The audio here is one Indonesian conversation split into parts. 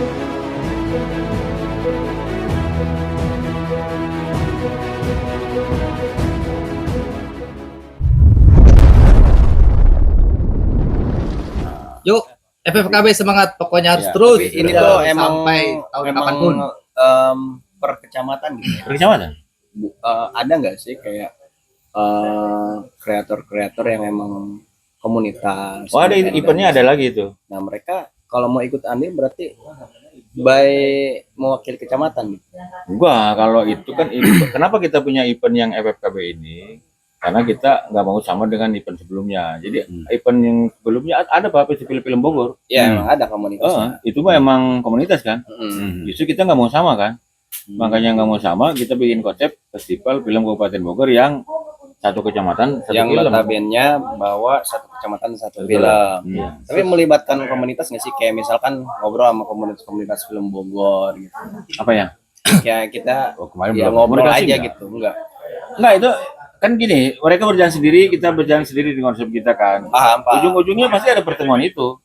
Yuk, FFKB semangat, pokoknya harus Ya, terus. tapi ini Udah tuh emang sampai tahun kapanpun. per kecamatan gitu ya. Per kecamatan? Ada nggak sih kayak kreator-kreator yang emang komunitas? Oh, ada eventnya, ada lagi itu. Nah, mereka kalau mau ikut andil berarti by mewakili kecamatan gitu. Enggak, kalau itu kan kenapa kita punya event yang FFKB ini? Karena kita nggak mau sama dengan event sebelumnya. Jadi event yang sebelumnya ada Pak, Festival Film Bogor. Ya, emang ada komunitasnya. Itu mah emang komunitas kan. Mm. Justru kita nggak mau sama kan. Makanya nggak mau sama, kita bikin konsep Festival Film Kabupaten Bogor yang satu kecamatan satu Yang film. notabene bawa satu kecamatan satu film. Iya. Tapi melibatkan komunitas nggak sih? Kayak misalkan ngobrol sama komunitas film Bogor gitu. Apa ya? Kayak kita Kemarin ya belum ngobrol komunikasi aja nggak? gitu, enggak? Enggak, itu kan gini, mereka berjalan sendiri, kita berjalan sendiri di konsep kita kan. Paham. Ujung-ujungnya pasti ada pertemuan itu.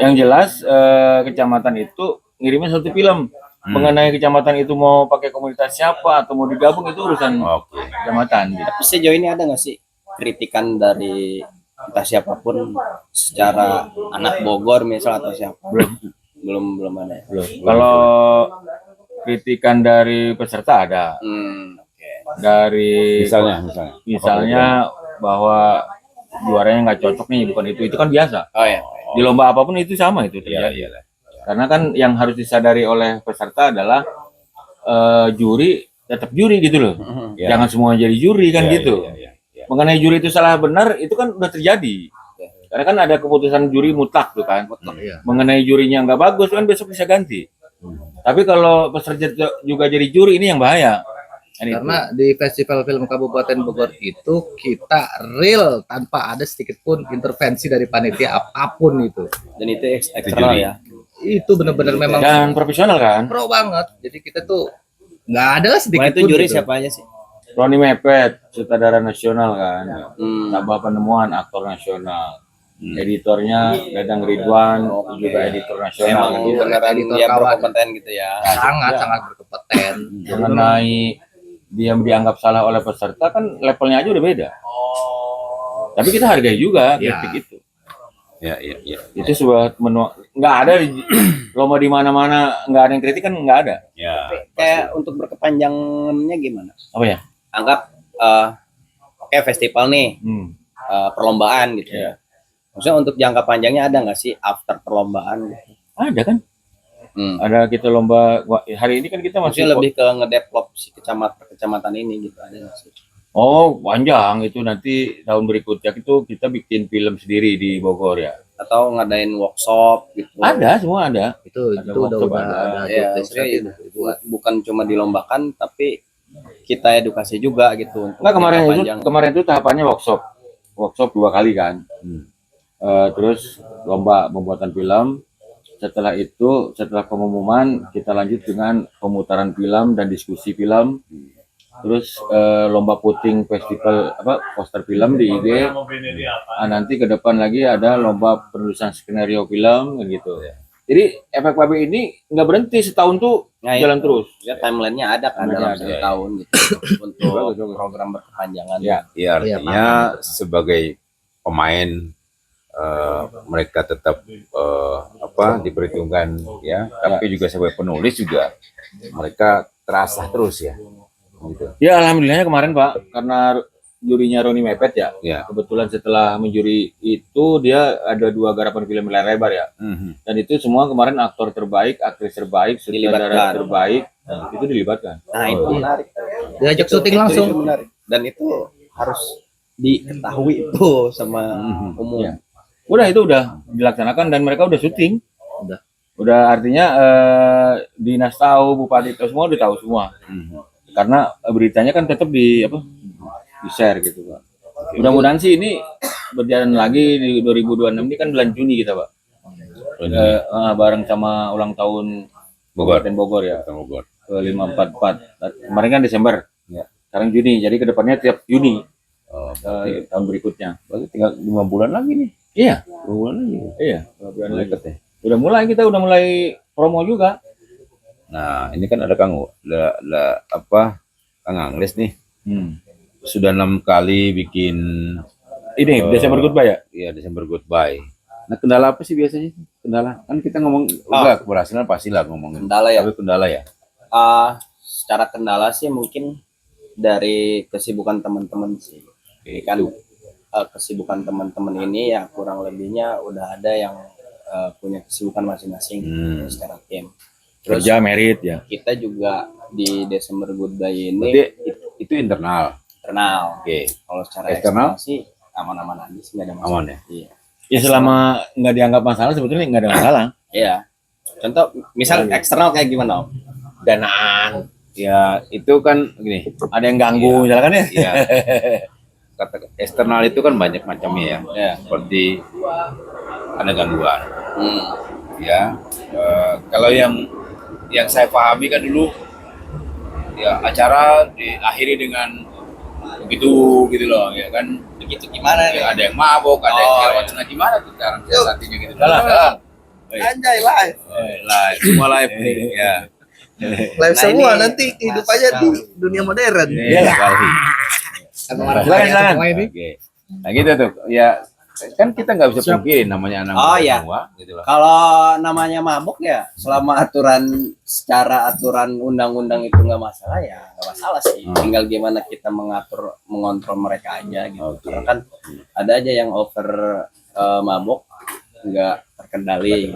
Yang jelas kecamatan itu ngirimnya satu film. Mengenai kecamatan itu mau pakai komunitas siapa atau mau digabung itu urusan kecamatan. Gitu. Tapi sejauh ini ada nggak sih kritikan dari entah siapapun secara anak Bogor misal atau siapa? Belum ada. Belum. Kalau kritikan dari peserta ada. Oke. Dari misalnya bahwa juaranya nggak cocok nih, bukan itu kan biasa. Oh ya. Di lomba apapun itu sama itu terjadi. Karena kan yang harus disadari oleh peserta adalah juri tetap juri gitu loh. Jangan semua jadi juri kan gitu. Mengenai juri itu salah benar itu kan udah terjadi. Karena kan ada keputusan juri mutlak tuh kan. Mengenai jurinya nggak bagus kan besok bisa ganti. Tapi kalau peserta juga jadi juri ini yang bahaya. Karena di Festival Film Kabupaten Bogor itu kita real tanpa ada sedikit pun intervensi dari panitia apapun itu. Dan itu eksternal ya. Itu benar-benar memang Dan profesional kan. pro banget. Jadi kita tuh nggak ada lah sedikit Itu pun juri gitu. siapa aja sih? Roni Mepet, sutradara nasional kan. Sabah Penemuan, aktor nasional. Editornya Dadang Ridwan, juga editor nasional. Emang beneran editor dia kawan. berkompeten gitu ya. Sangat berkompeten. Mengenai dia dianggap salah oleh peserta kan levelnya aja udah beda. Tapi kita hargai juga kritik itu. Ya. Itu sebuah nggak ada lomba di mana-mana nggak ada yang kritik kan nggak ada. Ya. Kayak untuk berkepanjangannya gimana? Apa ya? Anggap oke festival nih, perlombaan gitu ya. Maksudnya untuk jangka panjangnya ada nggak sih after perlombaan? Ada kan? Ada kita lomba hari ini kan kita masih Maksudnya lebih ke ngedevelop si kecamatan ini gitu, ada nggak sih? Oh, panjang itu nanti tahun berikutnya itu kita bikin film sendiri di Bogor ya. Atau ngadain workshop gitu? Ada, semua ada. Itu Ada udah workshop, ada Ya, maksudnya bukan cuma dilombakan tapi kita edukasi juga gitu. Untuk Nah, jangka kemarin itu tahapannya workshop 2 kali kan. Terus lomba pembuatan film. Setelah itu, setelah pengumuman kita lanjut dengan pemutaran film dan diskusi film. Terus lomba puting festival poster film di IG. Nanti ke depan lagi ada lomba penulisan skenario film gitu. Jadi FFKB ini nggak berhenti setahun tuh jalan terus. Ya timelinenya ada kan dalam satu tahun gitu untuk program berkepanjangan. Ya, artinya sebagai pemain mereka tetap diperhitungkan ya, tapi juga sebagai penulis juga mereka terasa terus ya. Gitu. Ya alhamdulillahnya kemarin Pak, karena jurinya Roni Mepet ya. Kebetulan setelah menjuri itu dia ada 2 garapan film layar lebar ya. Dan itu semua kemarin aktor terbaik, aktris terbaik, sutradara terbaik itu dilibatkan. Nah itu menarik. Diajak syuting langsung. Itu menarik. Dan itu harus diketahui itu sama umum. Ya. Itu udah dilaksanakan dan mereka udah syuting. Udah artinya dinas tahu, bupati tahu, semua udah tahu semua. Karena beritanya kan tetap di share gitu Pak. Mudah-mudahan sih ini berjalan lagi di 2026 ini kan bulan Juni kita Pak. Bareng sama ulang tahun Kabupaten Bogor ya. Ke 544. Kemarin kan Desember. Sekarang Juni. Jadi kedepannya tiap Juni. Tahun berikutnya. Berarti tinggal 5 bulan lagi nih. Iya. 5 bulan lagi. Iya. 5 bulan lagi. Udah mulai promo juga. Nah, ini kan ada Kang Angles nih. Sudah 6 kali bikin Ini Desember Goodbye ya? ya Desember Goodbye. Nah, kendala apa sih biasanya? Kendala kan kita ngomong udah keberhasilan pastilah ngomongin. Kendala ya. Tapi kendala ya. Secara kendala sih mungkin dari kesibukan teman-teman sih. Ini kan kesibukan teman-teman ini ya kurang lebihnya udah ada yang punya kesibukan masing-masing secara tim. Terus Kerja merit ya. kita juga di Desember Goodbye ini Berarti itu internal. internal. Oke. Kalau secara Eksternal? eksternal sih aman-aman aja sih, nggak ada masalah. Aman ya. Iya. Ya selama nggak dianggap masalah sebetulnya nggak ada masalah. Iya. Contoh misal eksternal kayak gimana Om? Danaan. Ya, itu kan gini. Ada yang ganggu misalkan ya. Ya. Kata eksternal itu kan banyak macamnya ya. Ya. Seperti ada gangguan. Hmm. Ya. Kalau yang saya pahami kan dulu ya acara diakhiri dengan begitu gitu loh ya kan. Begitu gimana nih? Ya, ada yang mabok, ada yang segala macam. Nah, gimana tuh cara siasatinya gitu. Anjay live. Live, semua live nih ya. Live Nah, semua ini nanti hidup aja di dunia modern. Iya, kali. Silakan. Oke. Nah gitu tuh. Ya kan kita nggak bisa pungkiri namanya anak muda ya. semua gitu loh. Kalau namanya mabuk ya selama secara aturan undang-undang itu nggak masalah ya nggak masalah sih. Tinggal gimana kita mengontrol mereka aja gitu. Karena kan ada aja yang over mabuk nggak terkendali.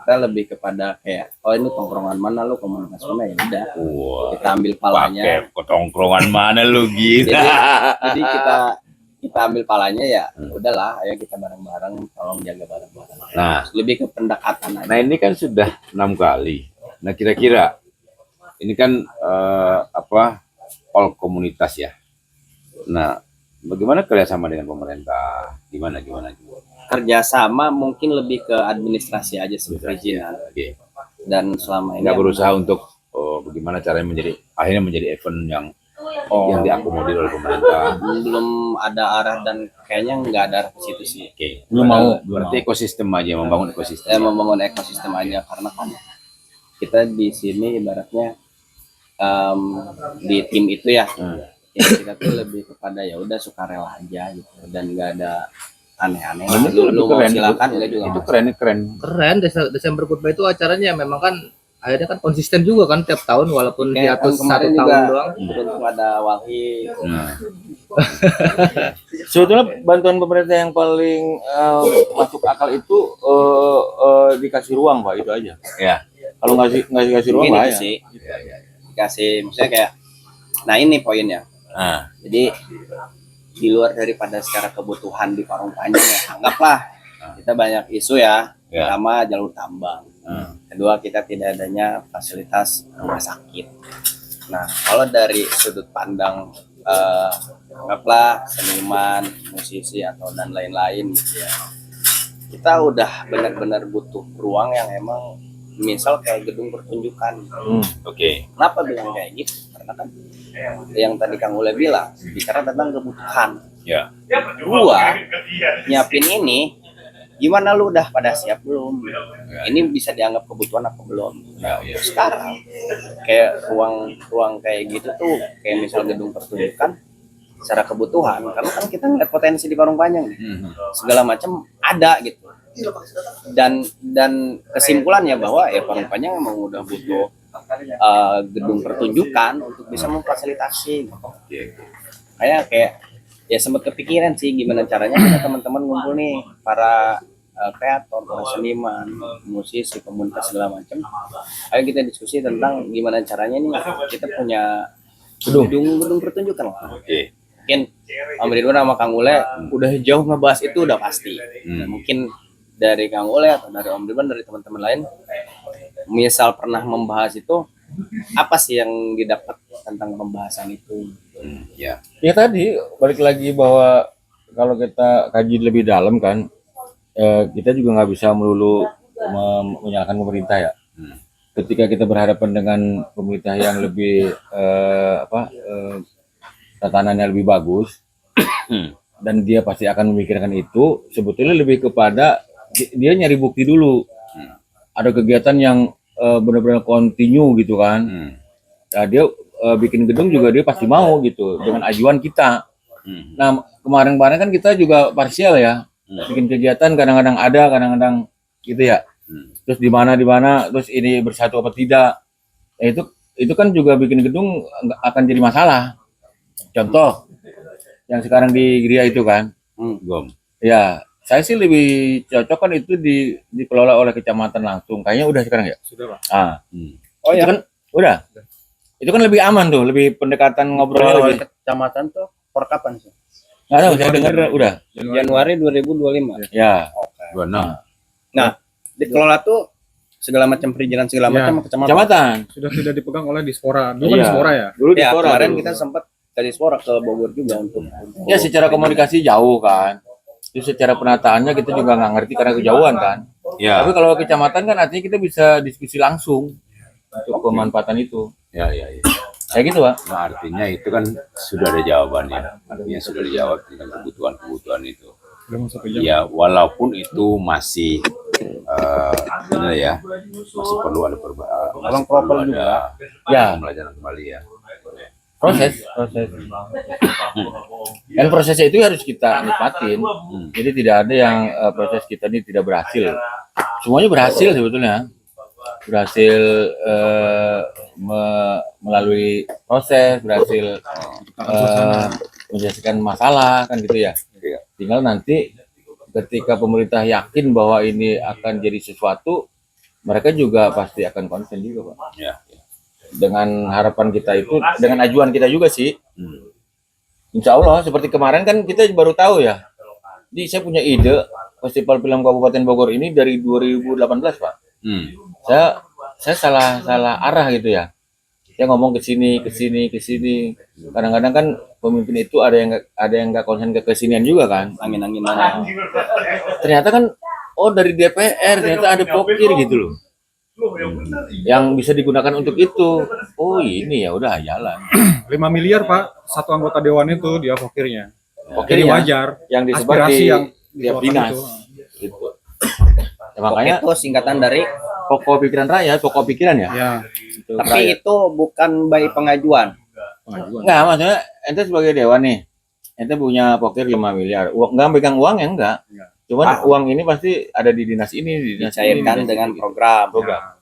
Kita lebih kepada kayak ini tongkrongan mana lu komunitas mana ya udah. Wah, Kita ambil palanya. pakai ketongkrongan mana lu gitu. Jadi kita ambil palanya ya udahlah ayo kita bareng-bareng tolong jaga bareng-bareng. Nah, Lebih ke pendekatan aja. nah ini kan sudah 6 kali. Nah kira-kira ini kan all komunitas ya. Nah, bagaimana kerjasama dengan pemerintah? Gimana? Kerjasama mungkin lebih ke administrasi aja sih perizinan. Oke. Dan selama ini Nggak berusaha untuk bagaimana caranya akhirnya menjadi event yang diakomodir oleh pemerintah. belum ada arah dan kayaknya nggak ada arah ke situ sih. Oke. Belum mau. Berarti ekosistem aja, membangun ekosistem. Membangun ekosistem aja karena kan kita di sini ibaratnya di tim itu ya. Ya kita tuh lebih kepada ya udah sukarela aja gitu dan nggak ada aneh-aneh. Lu mau silakan enggak juga. Itu Mas. keren. Keren. Desember Goodbye itu acaranya memang kan akhirnya kan konsisten juga kan tiap tahun walaupun Kayak hiatus kemarin 1 tahun juga doang. beruntung ada Walhi. Nah, Sebetulnya bantuan pemerintah yang paling masuk akal itu dikasih ruang Pak, itu aja. ya. Kalau nggak dikasih ruang Gini bahaya. sih. Dikasih maksudnya kayak nah ini poinnya. Nah, Jadi di luar daripada secara kebutuhan di Parung Panjang ya anggaplah kita banyak isu ya. Ya. Pertama jalur tambang. Kedua kita tidak adanya fasilitas rumah sakit. Nah kalau dari sudut pandang anggaplah seniman, musisi atau dan lain-lain gitu ya, kita udah benar-benar butuh ruang yang emang misal kayak gedung pertunjukan. oke. Kenapa bilang kayak gitu? Karena kan yang tadi Kang Ule bilang bicara tentang kebutuhan. Ya. Gua nyiapin ini, gimana lu udah pada siap belum? Ini bisa dianggap kebutuhan apa belum? Ya. Sekarang kayak ruang kayak gitu tuh kayak misal gedung pertunjukan secara kebutuhan karena kan kita ngeliat potensi di Parung Panjang nih. Segala macam ada gitu. Dan kesimpulannya bahwa ya Parung Panjang emang udah butuh gedung pertunjukan untuk bisa memfasilitasi. Kayak ya sempat kepikiran sih gimana caranya kita teman-teman ngumpul nih para kreator, para seniman, musisi, komunitas segala macam. Ayo kita diskusi tentang gimana caranya nih kita punya gedung pertunjukan lah. Oke. Mungkin Om Ridwan sama Kang Ule udah jauh ngebahas itu udah pasti. Nah, mungkin dari Kang Ule atau dari Om Ridwan dari teman-teman lain misal pernah membahas itu apa sih yang didapat tentang pembahasan itu? Ya. Ya tadi balik lagi bahwa kalau kita kaji lebih dalam kan kita juga nggak bisa melulu menyalahkan pemerintah ya. Ketika kita berhadapan dengan pemerintah yang lebih tatanannya lebih bagus dan dia pasti akan memikirkan itu, sebetulnya lebih kepada dia nyari bukti dulu. Ada kegiatan yang benar-benar continue gitu kan. Nah, dia bikin gedung juga dia pasti mau gitu dengan ajuan kita. Nah, kemarin-kemarin kan kita juga parsial ya. Bikin kegiatan kadang-kadang ada, kadang-kadang gitu ya. Terus di mana terus ini bersatu apa tidak. Ya, itu kan juga bikin gedung akan jadi masalah. Contoh yang sekarang di Gria itu kan. Ya, saya sih lebih cocok kan itu dikelola oleh kecamatan langsung. Kayaknya udah sekarang ya? Sudah, Pak. Oh Itu ya, kan udah. Itu kan lebih aman tuh, lebih pendekatan ngobrolnya kalau lebih. kecamatan tuh per kapan sih? Nggak tahu, saya dengar udah. Januari 2025. Ya. Nah, dikelola tuh segala macam perizinan segala Ya. macam kecamatan. Kecamatan. Sudah tidak dipegang oleh Dispora. Dulu kan Iya. Dispora ya. Dulu di Ya, Dispora kemarin dulu. kita sempat dari Dispora ke Bogor juga untuk Ya secara komunikasi jauh kan. Terus secara penataannya kita juga nggak ngerti karena kejauhan kan. Tapi kalau kecamatan kan artinya kita bisa diskusi langsung untuk pemanfaatan itu. Ya. Kayak gitu, Pak. Nah, artinya itu kan sudah ada jawabannya. Artinya sudah dijawab dengan kebutuhan itu. Udah mau 1 jam. Ya, walaupun itu masih ini ya, masih perlu ada masih perlu ada Ya. pembelajaran kembali ya. Proses. Dan prosesnya itu harus kita nikmatin. Jadi tidak ada yang proses kita ini tidak berhasil. Semuanya berhasil sebetulnya. Berhasil melalui proses, berhasil menyelesaikan masalah kan gitu ya. Tinggal nanti ketika pemerintah yakin bahwa ini akan jadi sesuatu, mereka juga pasti akan konsen juga, Pak. Ya. Dengan harapan kita itu, dengan ajuan kita juga sih. Insya Allah seperti kemarin kan kita baru tahu ya. Jadi saya punya ide Festival Film Kabupaten Bogor ini dari 2018, Pak. Saya salah arah gitu ya. Saya ngomong ke sini. Kadang-kadang kan pemimpin itu ada yang nggak konsen ke kesinian juga kan. angin-anginan. Ternyata kan dari DPR ternyata ada pokir gitu loh. Yang bisa digunakan untuk itu. Oh ini ya udah jalan. 5 miliar, Pak. Satu anggota dewan itu dia pokirnya. Jadi Pokirnya wajar. yang disebar Aspirasi di yang tiap dikeluarkan dinas. itu. Gitu. Ya, Makanya makanya itu singkatan dari, pokok pikiran rakyat, pokok pikiran ya. Ya. Gitu, tapi rakyat. itu bukan by pengajuan. Enggak, maksudnya ente sebagai dewan nih, ente punya pokir 5 miliar. Uang enggak pegang uang ya enggak. Cuman uang ini pasti ada di dinas ini, di dinas ini, Dicairkan dinas dengan ini. program. Nah,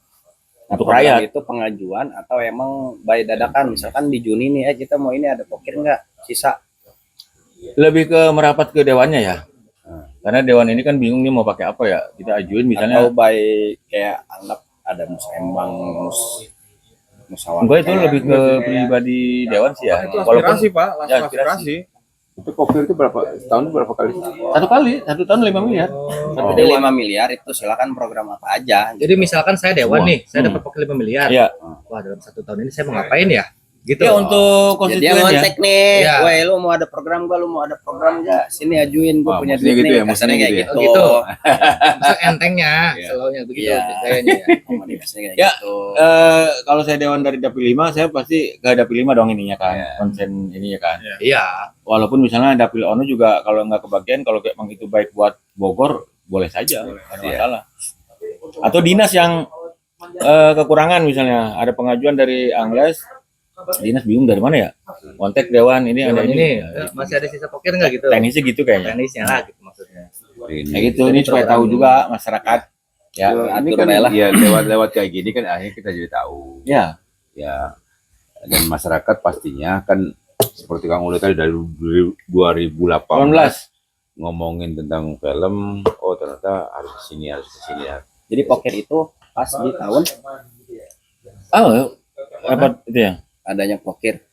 Untuk program rakyat. itu pengajuan atau emang by dadakan, misalkan di Juni nih kita mau ini ada pokir nggak sisa. Lebih ke merapat ke dewannya ya. Karena dewan ini kan bingung nih mau pakai apa ya. Kita ajuin misalnya. Atau by kayak anggap ada musembang, musyawarah. Enggak, itu lebih ke pribadi dewan sih ya. Itu aspirasi, Pak. Langsung Ya, aspirasi. aspirasi. Itu pokir itu setahun berapa kali? Satu tahun 5 miliar. Jadi 5 miliar itu silakan program apa aja. Jadi misalkan saya dewan nih, saya dapat pokok 5 miliar. Iya. Wah, dalam 1 tahun ini saya mau ngapain ya? Gitu. Ya untuk Jadi dia konstituen ya. ngontek nih, Iya. weh lu mau ada program gak, lu mau ada program gak? Sini ajuin, gue Wah, punya maksudnya duit gitu nih, ya, kasarnya maksudnya kayak gitu gitu. ya. Oh, gitu. Maksud entengnya, Iya. selalunya begitu Iya. gayanya ya. Komunikasinya kayak Ya, gitu. Kalau saya dewan dari Dapil 5, saya pasti ke Dapil 5 dong ininya kan. Konsen ininya kan. Iya. Walaupun misalnya Dapil Ono juga kalau nggak kebagian, kalau emang itu baik buat Bogor, boleh saja, nggak ada masalah. Atau dinas yang kekurangan misalnya, ada pengajuan dari Angles, dinas bingung dari mana ya? Kontak dewan ini ada Dewan ini. ini masih ada sisa pokir nggak gitu? Teknisnya gitu kayaknya. Teknisnya lah gitu maksudnya. Kayak gitu, ini supaya tahu juga masyarakat. Ya, Ini atur kan baiklah. ya lewat kayak gini kan akhirnya kita jadi tahu. ya. Ya. Dan masyarakat pastinya kan seperti Kang Uli tadi dari 2018 ngomongin tentang film, oh ternyata harus ke sini ya. Jadi pokir itu pas di tahun Oh, apa itu ya? adanya pokir.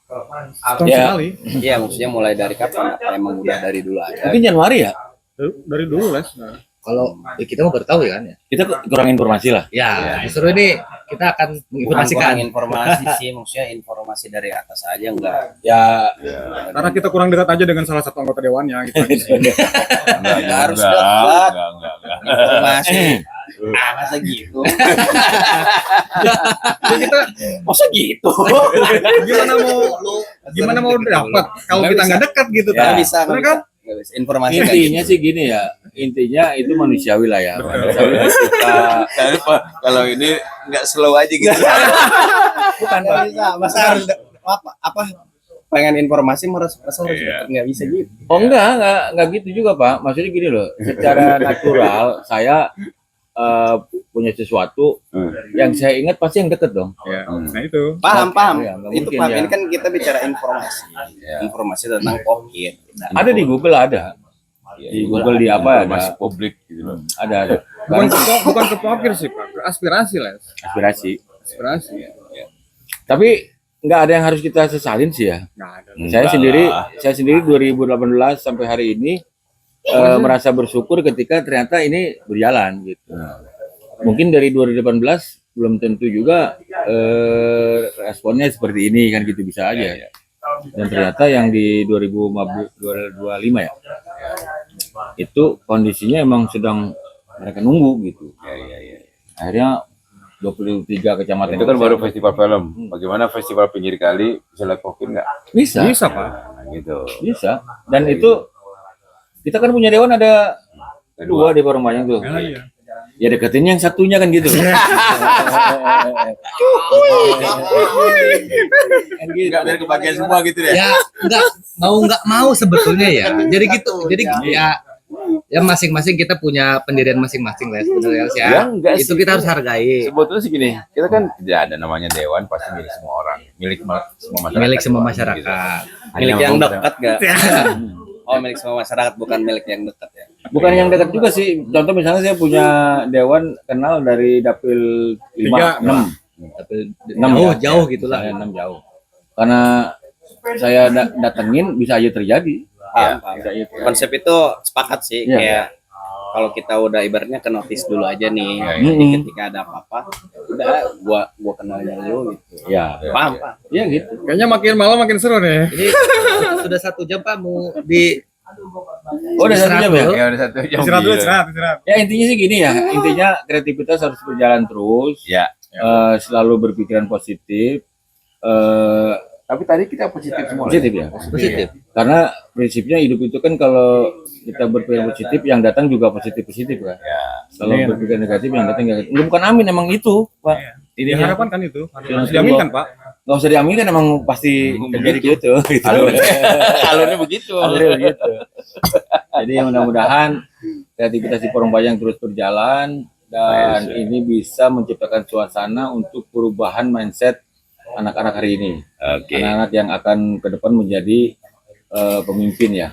Setahun Ya. sekali. Iya, maksudnya mulai dari kapan? Apa emang udah dari dulu aja? Mungkin Januari ya? Dari dulu, Les. Nah. Kalau kita mau bertahu ya kan ya. Kita kurang informasi lah. Ya, justru ini kita akan Bukan menginformasikan. kurang informasi sih, maksudnya informasi dari atas aja enggak. Ya, Karena kita kurang dekat aja dengan salah satu anggota dewannya gitu. Enggak harus dekat. Informasi. Masa gitu? Masa gitu? gimana mau dapat kalau kita nggak dekat gitu Ya. kan? Bisa, Bener kan? Nggak bisa. Informasi nggak Intinya gitu. sih gini ya, intinya itu manusiawi lah ya. Manusiawi ketika Tapi Pak, kalau ini nggak slow aja gitu. Bukan nggak bisa. Masa harus apa pengen informasi harus Iya. nggak bisa gitu. oh enggak gitu juga Pak. Maksudnya gini loh, secara natural saya punya sesuatu yang saya ingat pasti yang deket dong. Ya. Nah itu. Paham. Iya, nggak Itu mungkin paham. ya. Ini kan kita bicara informasi. Informasi tentang COVID. Ada di Google ada. Di Google di apa ada? Masih publik gitu loh. Ada. Bukan ke pokir sih Pak, ke aspirasi lah. Aspirasi. Aspirasi. Tapi nggak ada yang harus kita sesalin sih ya. Nggak ada. Saya sendiri 2018 sampai hari ini merasa bersyukur ketika ternyata ini berjalan gitu. Mungkin dari 2018 belum tentu juga responnya seperti ini kan gitu bisa aja. Dan ternyata yang di 2025 ya, itu kondisinya emang sedang mereka nunggu gitu. Akhirnya 23 kecamatan Itu kan baru festival film. Bagaimana festival pinggir kali bisa lihat COVID nggak? bisa. Bisa Pak. Nah, gitu. Bisa. Dan itu kita kan punya dewan ada 2 di Parungpanjang tuh. Nah, iya. Ya deketin yang satunya kan gitu. Kan gitu. Nggak biar kebagian semua gitu deh. Ya nggak mau sebetulnya ya. Jadi gitu. Jadi ya masing-masing kita punya pendirian masing-masing lah sebenarnya ya. Ya, enggak Itu sih. kita harus hargai. Sebetulnya sih gini, kita kan tidak ada namanya dewan pasti milik semua orang, semua masyarakat. Milik semua Gitu. masyarakat. Milik Hanya yang untuk- dekat nggak? Oh, milik semua masyarakat, bukan milik yang dekat ya. Bukan yang dekat juga sih. Contoh misalnya saya punya dewan kenal dari dapil 5, 6. Tapi 6 jauh gitulah. 6 jauh. Karena saya datengin bisa aja terjadi. Paham. Bisa aja terjadi. Konsep itu sepakat sih, Iya. kayak kalau kita udah ibaratnya ke notice dulu aja nih. Iya, Jadi iya. ketika ada apa-apa, udah gua kenalnya lu gitu. Ya, Paham. ya gitu. Kayaknya makin malam makin seru nih. Ini sudah 1 jam Pak mau di Oh, udah 1 jam ya? Ya udah 1 jam. Istirahat dulu, Gila. istirahat. Ya intinya sih gini ya. Intinya kreativitas harus berjalan terus. Ya. Selalu berpikiran positif. Tapi tadi kita positif semua. Positif ya. positif. Karena prinsipnya hidup itu kan kalau kita berpikir positif, yang datang juga positif kan. Ya. Kalau berpikir negatif, yang datang negatif. Bukan amin, emang itu, Pak. Ini Ini harapan kan itu. Harus Yang diaminkan Pak. nggak usah diaminkan, emang pasti terjadi gitu. Alurnya begitu. Alurnya begitu. Jadi mudah-mudahan kreativitas di Parungpanjang terus berjalan dan ini bisa menciptakan suasana untuk perubahan mindset anak-anak hari ini. Oke. Anak-anak yang akan ke depan menjadi pemimpin ya.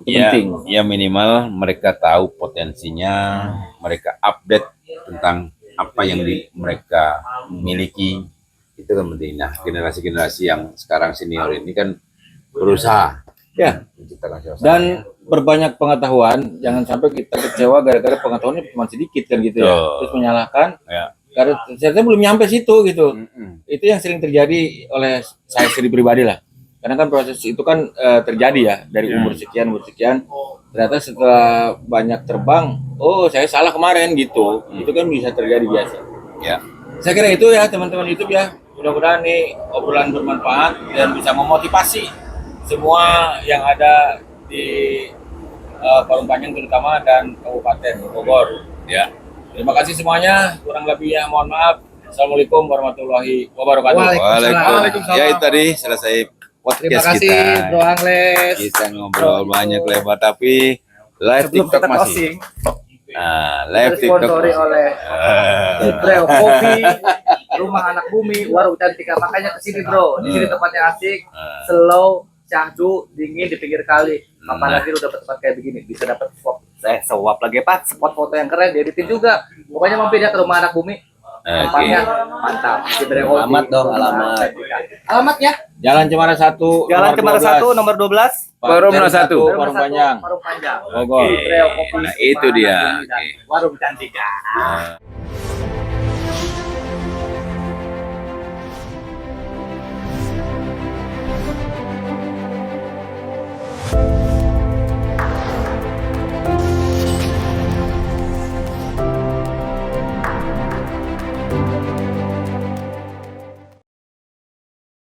Itu Ya, penting. ya minimal mereka tahu potensinya, mereka update tentang apa yang mereka miliki. Itu kan penting. Nah, generasi-generasi yang sekarang senior ini kan berusaha Ya, menciptakan suasana. dan berbanyak pengetahuan, jangan sampai kita kecewa gara-gara pengetahuannya cuma sedikit kan gitu ya. Betul. Terus menyalahkan Ya. karena ternyata belum nyampe situ gitu. Mm-mm. Itu yang sering terjadi oleh saya sendiri pribadi lah. Karena kan proses itu kan terjadi ya dari umur sekian. Ternyata setelah banyak terbang, oh saya salah kemarin gitu. Itu kan bisa terjadi biasa. Ya. Saya kira itu ya teman-teman YouTube ya. Mudah-mudahan nih obrolan bermanfaat dan bisa memotivasi semua yang ada di Parungpanjang terutama dan Kabupaten Bogor. Ya. Terima kasih semuanya. Kurang lebihnya mohon maaf. Assalamualaikum warahmatullahi wabarakatuh. Waalaikumsalam. Ya itu tadi selesai podcast Terima kasih kita. Bro Angles. Kita ngobrol banyak lebar tapi live TikTok masih. Nah, live TikTok. Disponsori oleh Breo Kopi, Rumah Anak Bumi, Warung Cantika. Makanya kesini bro. Di sini tempatnya asik, slow, syahdu, dingin di pinggir kali. Apalagi lu dapat tempat kayak begini, bisa dapat swap lagi Pak, spot foto yang keren, dieditin juga. Pokoknya mampir ya ke Rumah Anak Bumi. Tempatnya mantap. Di Breo Kopi. Alamat dong, alamat. Alamatnya? Jalan Cemara 1, Jalan Cemara 1 nomor 12. Forum 01. Parungpanjang. Warung Panjang. Bogor. Breo Kopi. Nah, itu dia. Warung Cantika. Oke.